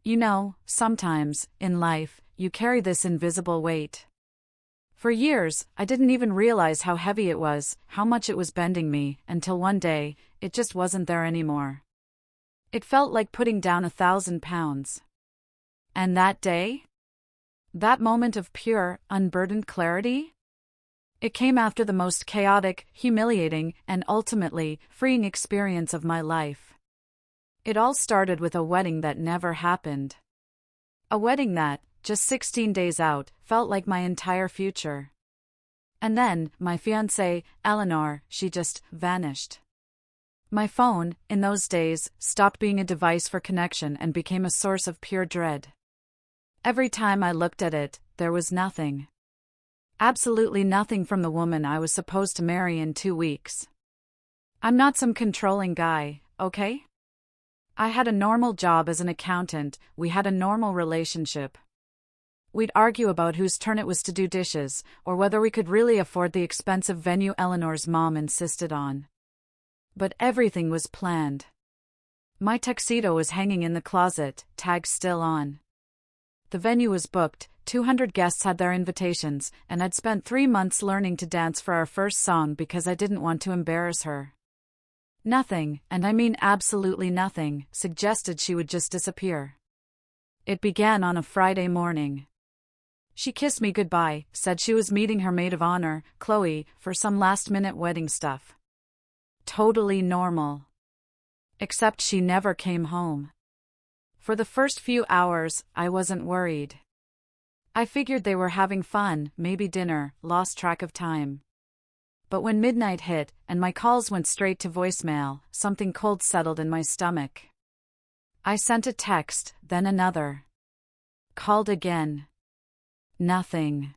You know, sometimes, in life, you carry this invisible weight. For years, I didn't even realize how heavy it was, how much it was bending me, until one day, it just wasn't there anymore. It felt like putting down 1,000 pounds. And that day? That moment of pure, unburdened clarity? It came after the most chaotic, humiliating, and ultimately, freeing experience of my life. It all started with a wedding that never happened. A wedding that, just 16 days out, felt like my entire future. And then, my fiancée, Eleanor, she just vanished. My phone, in those days, stopped being a device for connection and became a source of pure dread. Every time I looked at it, there was nothing. Absolutely nothing from the woman I was supposed to marry in 2 weeks. I'm not some controlling guy, okay? I had a normal job as an accountant, we had a normal relationship. We'd argue about whose turn it was to do dishes, or whether we could really afford the expensive venue Eleanor's mom insisted on. But everything was planned. My tuxedo was hanging in the closet, tag still on. The venue was booked, 200 guests had their invitations, and I'd spent 3 months learning to dance for our first song because I didn't want to embarrass her. Nothing, and I mean absolutely nothing, suggested she would just disappear. It began on a Friday morning. She kissed me goodbye, said she was meeting her maid of honor, Chloe, for some last-minute wedding stuff. Totally normal. Except she never came home. For the first few hours, I wasn't worried. I figured they were having fun, maybe dinner, lost track of time. But when midnight hit, and my calls went straight to voicemail, something cold settled in my stomach. I sent a text, then another. Called again. Nothing.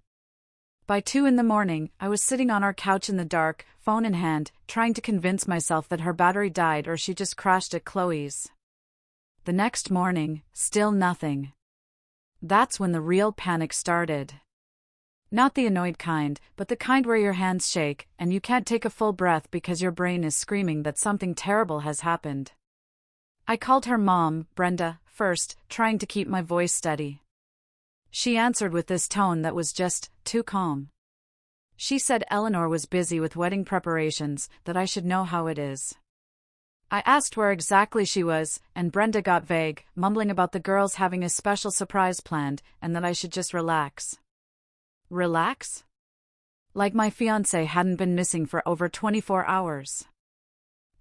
By 2 a.m, I was sitting on our couch in the dark, phone in hand, trying to convince myself that her battery died or she just crashed at Chloe's. The next morning, still nothing. That's when the real panic started. Not the annoyed kind, but the kind where your hands shake, and you can't take a full breath because your brain is screaming that something terrible has happened. I called her mom, Brenda, first, trying to keep my voice steady. She answered with this tone that was just too calm. She said Eleanor was busy with wedding preparations, that I should know how it is. I asked where exactly she was, and Brenda got vague, mumbling about the girls having a special surprise planned, and that I should just relax. Relax? Like my fiancé hadn't been missing for over 24 hours.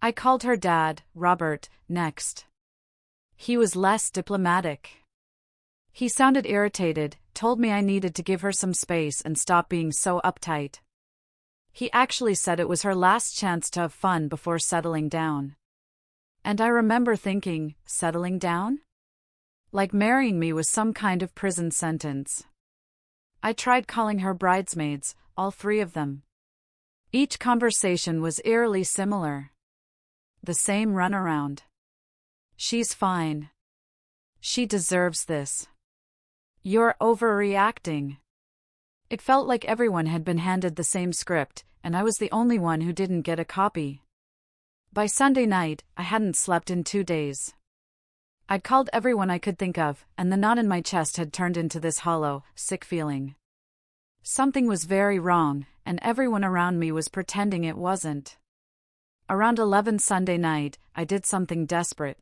I called her dad, Robert, next. He was less diplomatic. He sounded irritated, told me I needed to give her some space and stop being so uptight. He actually said it was her last chance to have fun before settling down. And I remember thinking, settling down? Like marrying me was some kind of prison sentence. I tried calling her bridesmaids, all 3 of them. Each conversation was eerily similar. The same runaround. She's fine. She deserves this. You're overreacting. It felt like everyone had been handed the same script, and I was the only one who didn't get a copy. By Sunday night, I hadn't slept in 2 days. I'd called everyone I could think of, and the knot in my chest had turned into this hollow, sick feeling. Something was very wrong, and everyone around me was pretending it wasn't. Around 11 Sunday night, I did something desperate.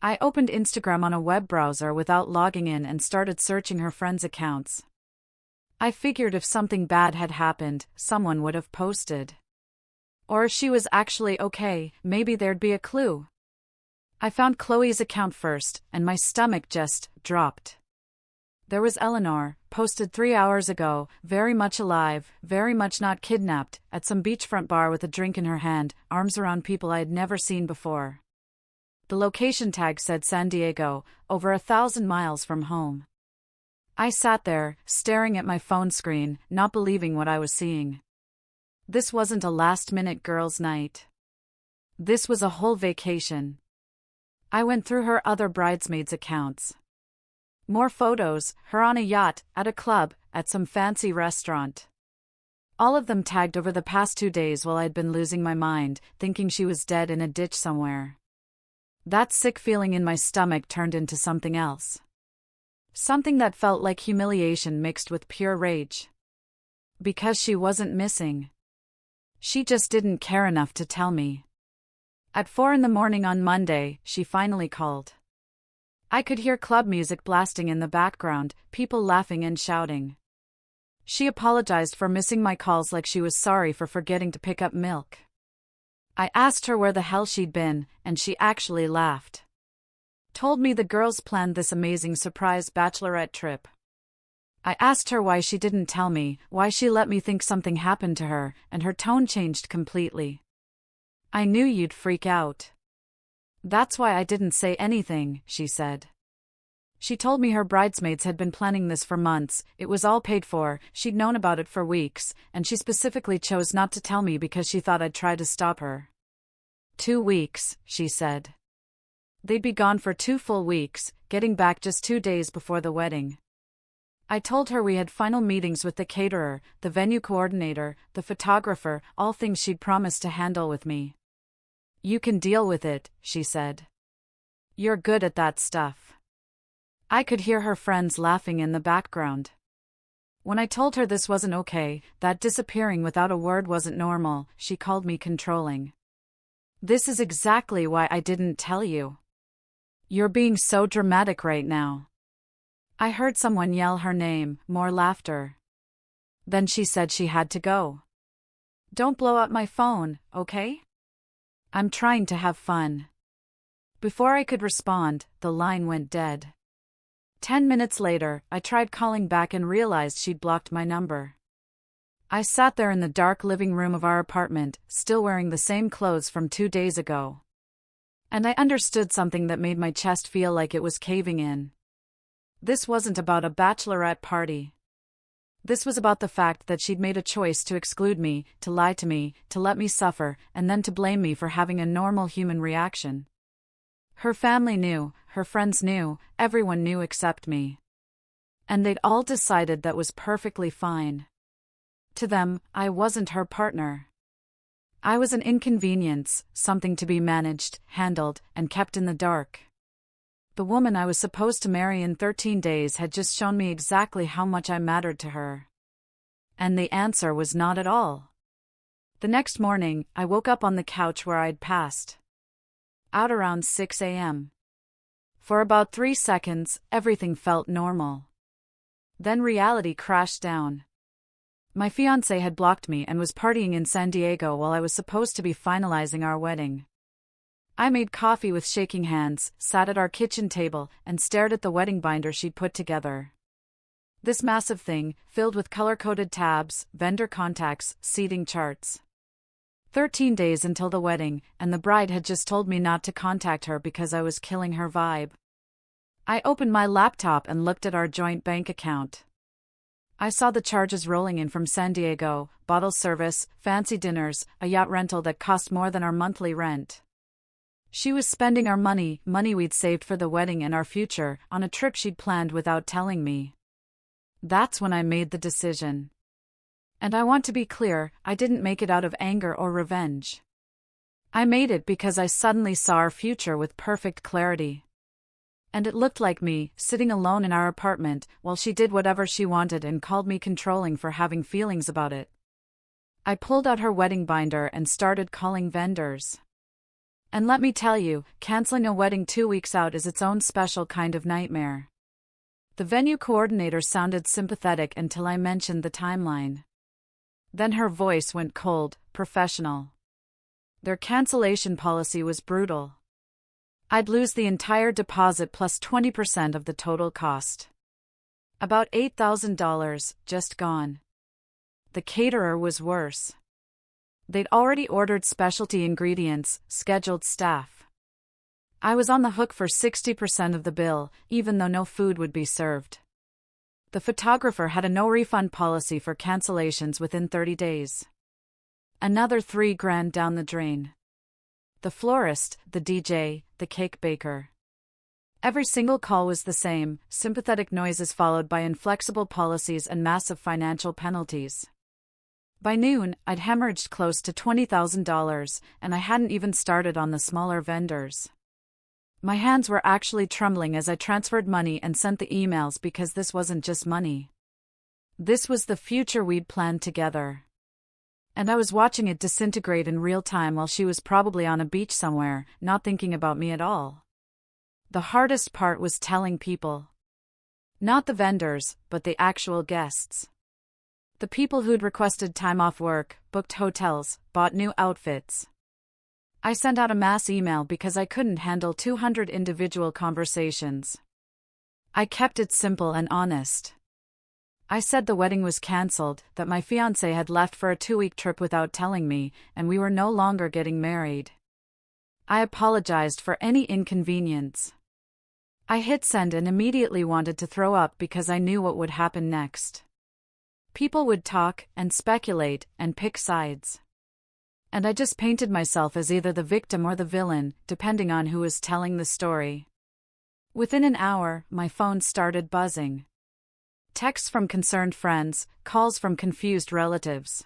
I opened Instagram on a web browser without logging in and started searching her friends' accounts. I figured if something bad had happened, someone would have posted. Or if she was actually okay, maybe there'd be a clue. I found Chloe's account first, and my stomach just dropped. There was Eleanor, posted 3 hours ago, very much alive, very much not kidnapped, at some beachfront bar with a drink in her hand, arms around people I had never seen before. The location tag said San Diego, over 1,000 miles from home. I sat there, staring at my phone screen, not believing what I was seeing. This wasn't a last-minute girls' night. This was a whole vacation. I went through her other bridesmaids' accounts. More photos, her on a yacht, at a club, at some fancy restaurant. All of them tagged over the past 2 days while I'd been losing my mind, thinking she was dead in a ditch somewhere. That sick feeling in my stomach turned into something else. Something that felt like humiliation mixed with pure rage. Because she wasn't missing. She just didn't care enough to tell me. At 4 a.m. on Monday, she finally called. I could hear club music blasting in the background, people laughing and shouting. She apologized for missing my calls like she was sorry for forgetting to pick up milk. I asked her where the hell she'd been, and she actually laughed. Told me the girls planned this amazing surprise bachelorette trip. I asked her why she didn't tell me, why she let me think something happened to her, and her tone changed completely. I knew you'd freak out. That's why I didn't say anything, she said. She told me her bridesmaids had been planning this for months, it was all paid for, she'd known about it for weeks, and she specifically chose not to tell me because she thought I'd try to stop her. 2 weeks, she said. They'd be gone for 2 full weeks, getting back just 2 days before the wedding. I told her we had final meetings with the caterer, the venue coordinator, the photographer, all things she'd promised to handle with me. You can deal with it, she said. You're good at that stuff. I could hear her friends laughing in the background. When I told her this wasn't okay, that disappearing without a word wasn't normal, she called me controlling. This is exactly why I didn't tell you. You're being so dramatic right now. I heard someone yell her name, more laughter. Then she said she had to go. Don't blow up my phone, okay? I'm trying to have fun. Before I could respond, the line went dead. 10 minutes later, I tried calling back and realized she'd blocked my number. I sat there in the dark living room of our apartment, still wearing the same clothes from 2 days ago. And I understood something that made my chest feel like it was caving in. This wasn't about a bachelorette party. This was about the fact that she'd made a choice to exclude me, to lie to me, to let me suffer, and then to blame me for having a normal human reaction. Her family knew, her friends knew, everyone knew except me. And they'd all decided that was perfectly fine. To them, I wasn't her partner. I was an inconvenience, something to be managed, handled, and kept in the dark. The woman I was supposed to marry in 13 days had just shown me exactly how much I mattered to her. And the answer was not at all. The next morning, I woke up on the couch where I'd passed out around 6 a.m. For about 3 seconds, everything felt normal. Then reality crashed down. My fiancé had blocked me and was partying in San Diego while I was supposed to be finalizing our wedding. I made coffee with shaking hands, sat at our kitchen table, and stared at the wedding binder she'd put together. This massive thing, filled with color-coded tabs, vendor contacts, seating charts. 13 days until the wedding, and the bride had just told me not to contact her because I was killing her vibe. I opened my laptop and looked at our joint bank account. I saw the charges rolling in from San Diego, bottle service, fancy dinners, a yacht rental that cost more than our monthly rent. She was spending our money we'd saved for the wedding and our future, on a trip she'd planned without telling me. That's when I made the decision. And I want to be clear, I didn't make it out of anger or revenge. I made it because I suddenly saw our future with perfect clarity. And it looked like me, sitting alone in our apartment, while she did whatever she wanted and called me controlling for having feelings about it. I pulled out her wedding binder and started calling vendors. And let me tell you, canceling a wedding 2 weeks out is its own special kind of nightmare. The venue coordinator sounded sympathetic until I mentioned the timeline. Then her voice went cold, professional. Their cancellation policy was brutal. I'd lose the entire deposit plus 20% of the total cost. About $8,000, just gone. The caterer was worse. They'd already ordered specialty ingredients, scheduled staff. I was on the hook for 60% of the bill, even though no food would be served. The photographer had a no-refund policy for cancellations within 30 days. Another $3,000 down the drain. The florist, the DJ, the cake baker. Every single call was the same, sympathetic noises followed by inflexible policies and massive financial penalties. By noon, I'd hemorrhaged close to $20,000, and I hadn't even started on the smaller vendors. My hands were actually trembling as I transferred money and sent the emails because this wasn't just money. This was the future we'd planned together. And I was watching it disintegrate in real time while she was probably on a beach somewhere, not thinking about me at all. The hardest part was telling people. Not the vendors, but the actual guests. The people who'd requested time off work, booked hotels, bought new outfits. I sent out a mass email because I couldn't handle 200 individual conversations. I kept it simple and honest. I said the wedding was cancelled, that my fiancé had left for a 2-week trip without telling me, and we were no longer getting married. I apologized for any inconvenience. I hit send and immediately wanted to throw up because I knew what would happen next. People would talk and speculate and pick sides. And I just painted myself as either the victim or the villain, depending on who was telling the story. Within an hour, my phone started buzzing. Texts from concerned friends, calls from confused relatives.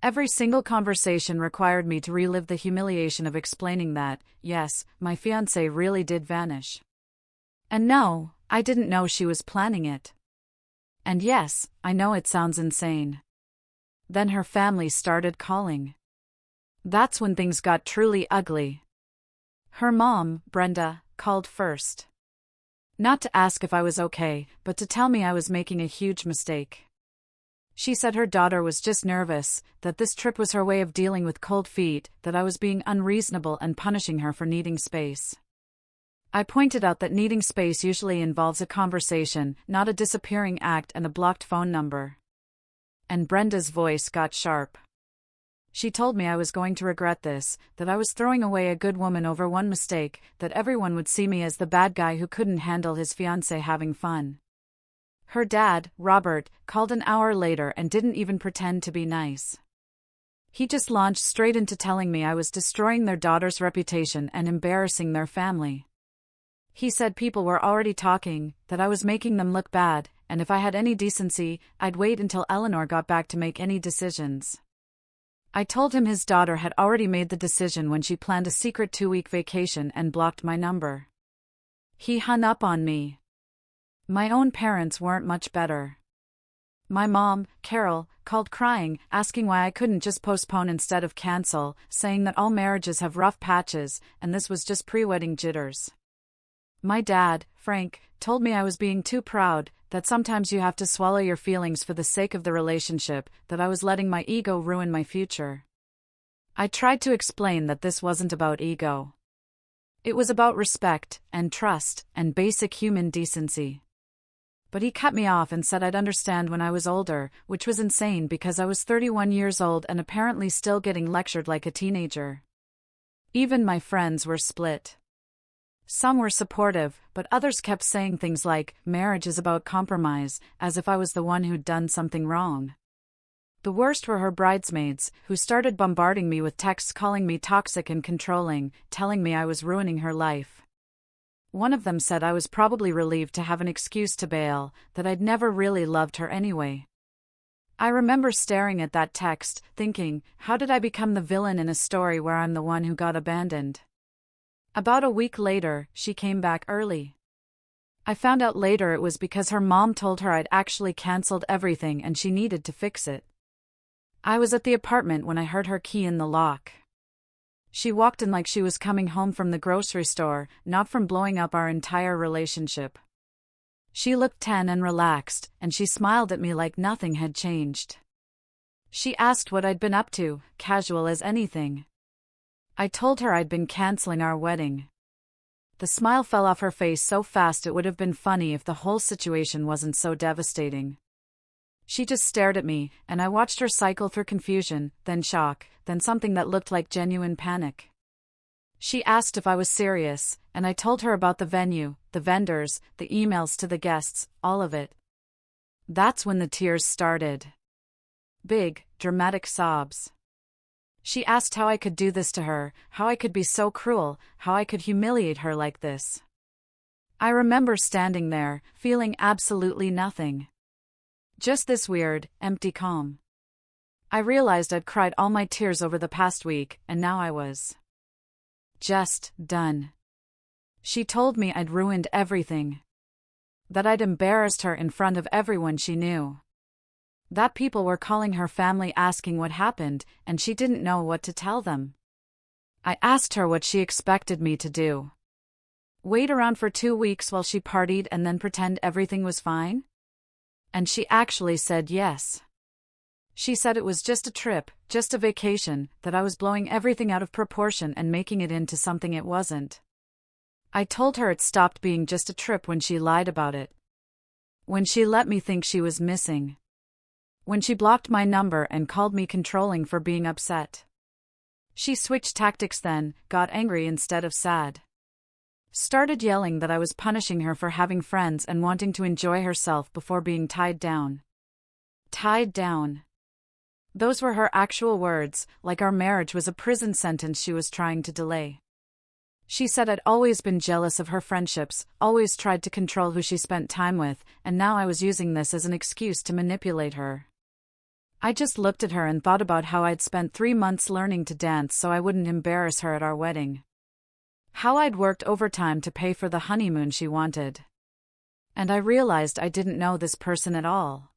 Every single conversation required me to relive the humiliation of explaining that, yes, my fiancé really did vanish. And no, I didn't know she was planning it. And yes, I know it sounds insane. Then her family started calling. That's when things got truly ugly. Her mom, Brenda, called first. Not to ask if I was okay, but to tell me I was making a huge mistake. She said her daughter was just nervous, that this trip was her way of dealing with cold feet, that I was being unreasonable and punishing her for needing space. I pointed out that needing space usually involves a conversation, not a disappearing act and a blocked phone number. And Brenda's voice got sharp. She told me I was going to regret this, that I was throwing away a good woman over one mistake, that everyone would see me as the bad guy who couldn't handle his fiancée having fun. Her dad, Robert, called an hour later and didn't even pretend to be nice. He just launched straight into telling me I was destroying their daughter's reputation and embarrassing their family. He said people were already talking, that I was making them look bad, and if I had any decency, I'd wait until Eleanor got back to make any decisions. I told him his daughter had already made the decision when she planned a secret 2-week vacation and blocked my number. He hung up on me. My own parents weren't much better. My mom, Carol, called crying, asking why I couldn't just postpone instead of cancel, saying that all marriages have rough patches, and this was just pre-wedding jitters. My dad, Frank, told me I was being too proud, that sometimes you have to swallow your feelings for the sake of the relationship, that I was letting my ego ruin my future. I tried to explain that this wasn't about ego. It was about respect, and trust, and basic human decency. But he cut me off and said I'd understand when I was older, which was insane because I was 31 years old and apparently still getting lectured like a teenager. Even my friends were split. Some were supportive, but others kept saying things like, marriage is about compromise, as if I was the one who'd done something wrong. The worst were her bridesmaids, who started bombarding me with texts calling me toxic and controlling, telling me I was ruining her life. One of them said I was probably relieved to have an excuse to bail, that I'd never really loved her anyway. I remember staring at that text, thinking, how did I become the villain in a story where I'm the one who got abandoned? About a week later, she came back early. I found out later it was because her mom told her I'd actually cancelled everything and she needed to fix it. I was at the apartment when I heard her key in the lock. She walked in like she was coming home from the grocery store, not from blowing up our entire relationship. She looked 10 and relaxed, and she smiled at me like nothing had changed. She asked what I'd been up to, casual as anything. I told her I'd been canceling our wedding. The smile fell off her face so fast it would have been funny if the whole situation wasn't so devastating. She just stared at me, and I watched her cycle through confusion, then shock, then something that looked like genuine panic. She asked if I was serious, and I told her about the venue, the vendors, the emails to the guests, all of it. That's when the tears started. Big, dramatic sobs. She asked how I could do this to her, how I could be so cruel, how I could humiliate her like this. I remember standing there, feeling absolutely nothing. Just this weird, empty calm. I realized I'd cried all my tears over the past week, and now I was just done. She told me I'd ruined everything. That I'd embarrassed her in front of everyone she knew. That people were calling her family asking what happened, and she didn't know what to tell them. I asked her what she expected me to do. Wait around for 2 weeks while she partied and then pretend everything was fine? And she actually said yes. She said it was just a trip, just a vacation, that I was blowing everything out of proportion and making it into something it wasn't. I told her it stopped being just a trip when she lied about it. When she let me think she was missing. When she blocked my number and called me controlling for being upset. She switched tactics then, got angry instead of sad. Started yelling that I was punishing her for having friends and wanting to enjoy herself before being tied down. Tied down. Those were her actual words, like our marriage was a prison sentence she was trying to delay. She said I'd always been jealous of her friendships, always tried to control who she spent time with, and now I was using this as an excuse to manipulate her. I just looked at her and thought about how I'd spent 3 months learning to dance so I wouldn't embarrass her at our wedding. How I'd worked overtime to pay for the honeymoon she wanted. And I realized I didn't know this person at all.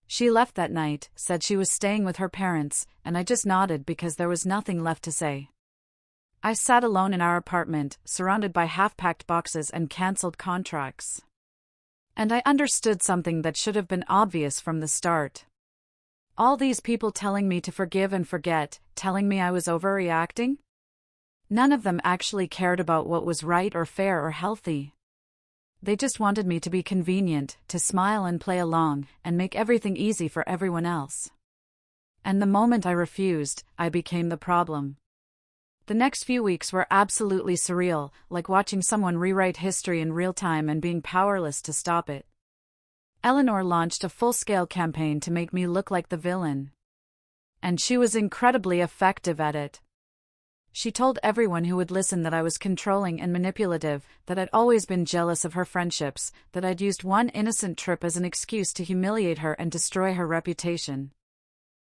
She left that night, said she was staying with her parents, and I just nodded because there was nothing left to say. I sat alone in our apartment, surrounded by half-packed boxes and cancelled contracts. And I understood something that should have been obvious from the start. All these people telling me to forgive and forget, telling me I was overreacting? None of them actually cared about what was right or fair or healthy. They just wanted me to be convenient, to smile and play along, and make everything easy for everyone else. And the moment I refused, I became the problem. The next few weeks were absolutely surreal, like watching someone rewrite history in real time and being powerless to stop it. Eleanor launched a full-scale campaign to make me look like the villain. And she was incredibly effective at it. She told everyone who would listen that I was controlling and manipulative, that I'd always been jealous of her friendships, that I'd used one innocent trip as an excuse to humiliate her and destroy her reputation.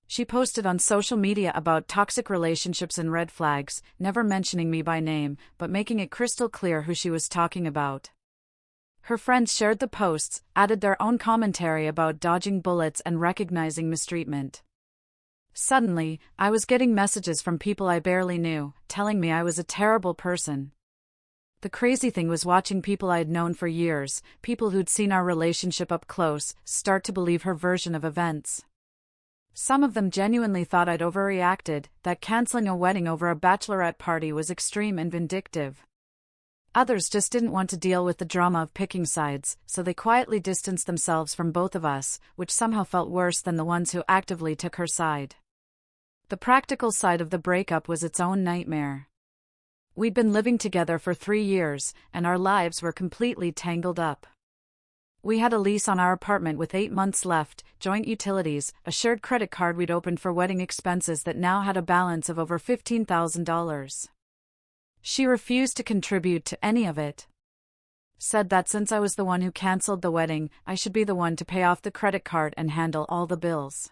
She posted on social media about toxic relationships and red flags, never mentioning me by name, but making it crystal clear who she was talking about. Her friends shared the posts, added their own commentary about dodging bullets and recognizing mistreatment. Suddenly, I was getting messages from people I barely knew, telling me I was a terrible person. The crazy thing was watching people I'd known for years, people who'd seen our relationship up close, start to believe her version of events. Some of them genuinely thought I'd overreacted, that canceling a wedding over a bachelorette party was extreme and vindictive. Others just didn't want to deal with the drama of picking sides, so they quietly distanced themselves from both of us, which somehow felt worse than the ones who actively took her side. The practical side of the breakup was its own nightmare. We'd been living together for 3 years, and our lives were completely tangled up. We had a lease on our apartment with 8 months left, joint utilities, a shared credit card we'd opened for wedding expenses that now had a balance of over $15,000. She refused to contribute to any of it. Said that since I was the one who canceled the wedding, I should be the one to pay off the credit card and handle all the bills.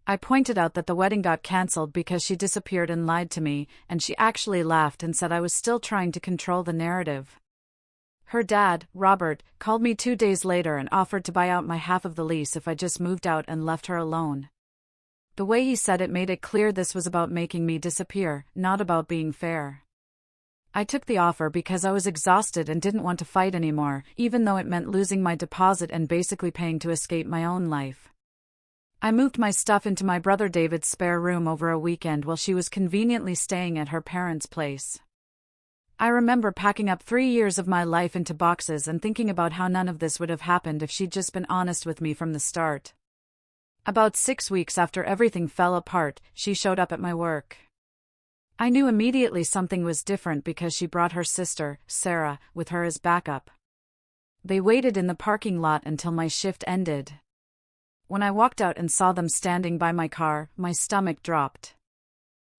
I pointed out that the wedding got cancelled because she disappeared and lied to me, and she actually laughed and said I was still trying to control the narrative. Her dad, Robert, called me 2 days later and offered to buy out my half of the lease if I just moved out and left her alone. The way he said it made it clear this was about making me disappear, not about being fair. I took the offer because I was exhausted and didn't want to fight anymore, even though it meant losing my deposit and basically paying to escape my own life. I moved my stuff into my brother David's spare room over a weekend while she was conveniently staying at her parents' place. I remember packing up 3 years of my life into boxes and thinking about how none of this would have happened if she'd just been honest with me from the start. About 6 weeks after everything fell apart, she showed up at my work. I knew immediately something was different because she brought her sister, Sarah, with her as backup. They waited in the parking lot until my shift ended. When I walked out and saw them standing by my car, my stomach dropped.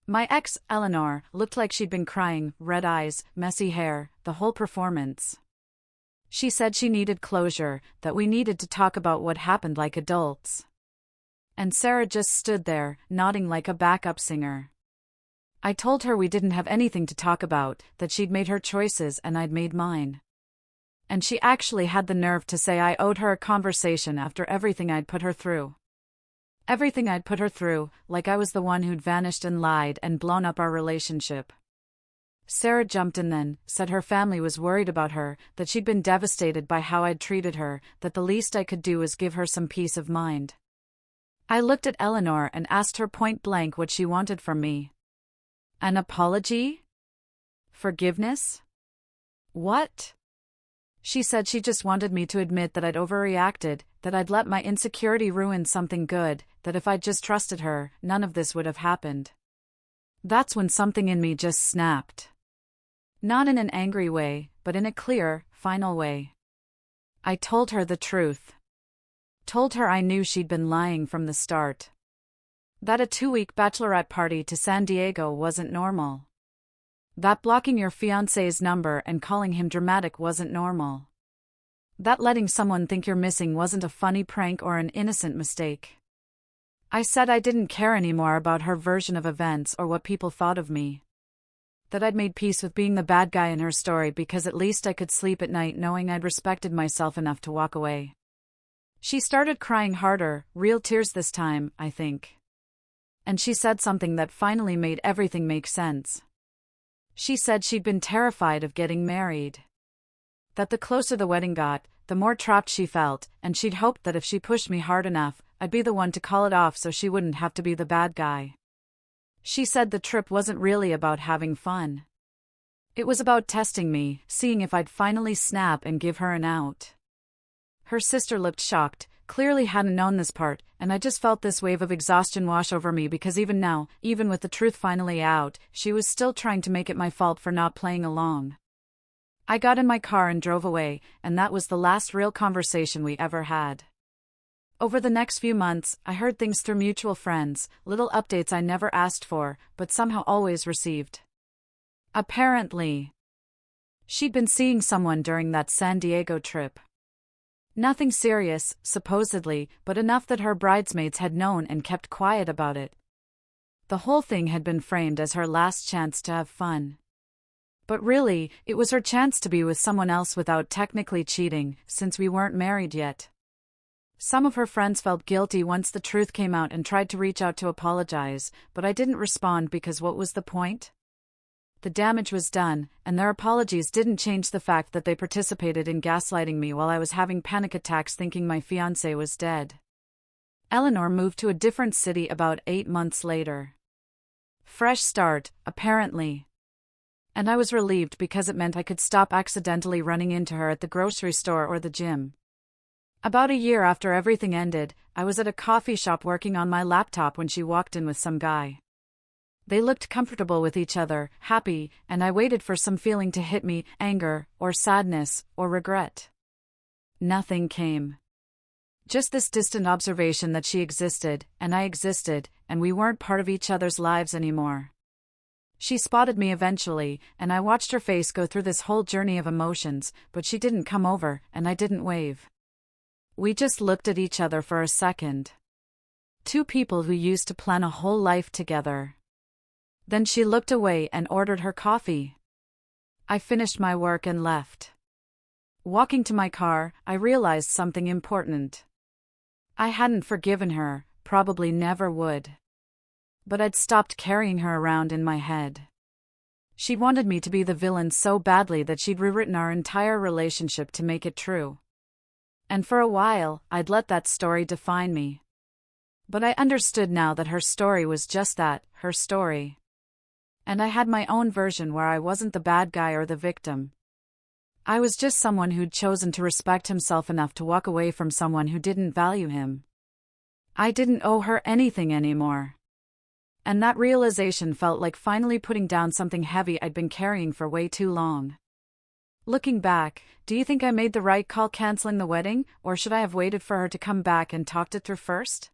My ex, Eleanor, looked like she'd been crying, red eyes, messy hair, the whole performance. She said she needed closure, that we needed to talk about what happened like adults. And Sarah just stood there, nodding like a backup singer. I told her we didn't have anything to talk about, that she'd made her choices and I'd made mine. And she actually had the nerve to say I owed her a conversation after everything I'd put her through. Everything I'd put her through, like I was the one who'd vanished and lied and blown up our relationship. Sarah jumped in then, said her family was worried about her, that she'd been devastated by how I'd treated her, that the least I could do was give her some peace of mind. I looked at Eleanor and asked her point blank what she wanted from me. An apology? Forgiveness? What? She said she just wanted me to admit that I'd overreacted, that I'd let my insecurity ruin something good, that if I'd just trusted her, none of this would have happened. That's when something in me just snapped. Not in an angry way, but in a clear, final way. I told her the truth. Told her I knew she'd been lying from the start. That a 2-week bachelorette party to San Diego wasn't normal. That blocking your fiancé's number and calling him dramatic wasn't normal. That letting someone think you're missing wasn't a funny prank or an innocent mistake. I said I didn't care anymore about her version of events or what people thought of me. That I'd made peace with being the bad guy in her story because at least I could sleep at night knowing I'd respected myself enough to walk away. She started crying harder, real tears this time, I think. And she said something that finally made everything make sense. She said she'd been terrified of getting married. That the closer the wedding got, the more trapped she felt, and she'd hoped that if she pushed me hard enough, I'd be the one to call it off so she wouldn't have to be the bad guy. She said the trip wasn't really about having fun. It was about testing me, seeing if I'd finally snap and give her an out. Her sister looked shocked, clearly hadn't known this part, and I just felt this wave of exhaustion wash over me because even now, even with the truth finally out, she was still trying to make it my fault for not playing along. I got in my car and drove away, and that was the last real conversation we ever had. Over the next few months, I heard things through mutual friends, little updates I never asked for, but somehow always received. Apparently, she'd been seeing someone during that San Diego trip. Nothing serious, supposedly, but enough that her bridesmaids had known and kept quiet about it. The whole thing had been framed as her last chance to have fun. But really, it was her chance to be with someone else without technically cheating, since we weren't married yet. Some of her friends felt guilty once the truth came out and tried to reach out to apologize, but I didn't respond because what was the point? The damage was done, and their apologies didn't change the fact that they participated in gaslighting me while I was having panic attacks thinking my fiancé was dead. Eleanor moved to a different city about 8 months later. Fresh start, apparently. And I was relieved because it meant I could stop accidentally running into her at the grocery store or the gym. About a year after everything ended, I was at a coffee shop working on my laptop when she walked in with some guy. They looked comfortable with each other, happy, and I waited for some feeling to hit me, anger, or sadness, or regret. Nothing came. Just this distant observation that she existed, and I existed, and we weren't part of each other's lives anymore. She spotted me eventually, and I watched her face go through this whole journey of emotions, but she didn't come over, and I didn't wave. We just looked at each other for a second. Two people who used to plan a whole life together. Then she looked away and ordered her coffee. I finished my work and left. Walking to my car, I realized something important. I hadn't forgiven her, probably never would. But I'd stopped carrying her around in my head. She wanted me to be the villain so badly that she'd rewritten our entire relationship to make it true. And for a while, I'd let that story define me. But I understood now that her story was just that, her story. And I had my own version where I wasn't the bad guy or the victim. I was just someone who'd chosen to respect himself enough to walk away from someone who didn't value him. I didn't owe her anything anymore. And that realization felt like finally putting down something heavy I'd been carrying for way too long. Looking back, do you think I made the right call canceling the wedding, or should I have waited for her to come back and talked it through first?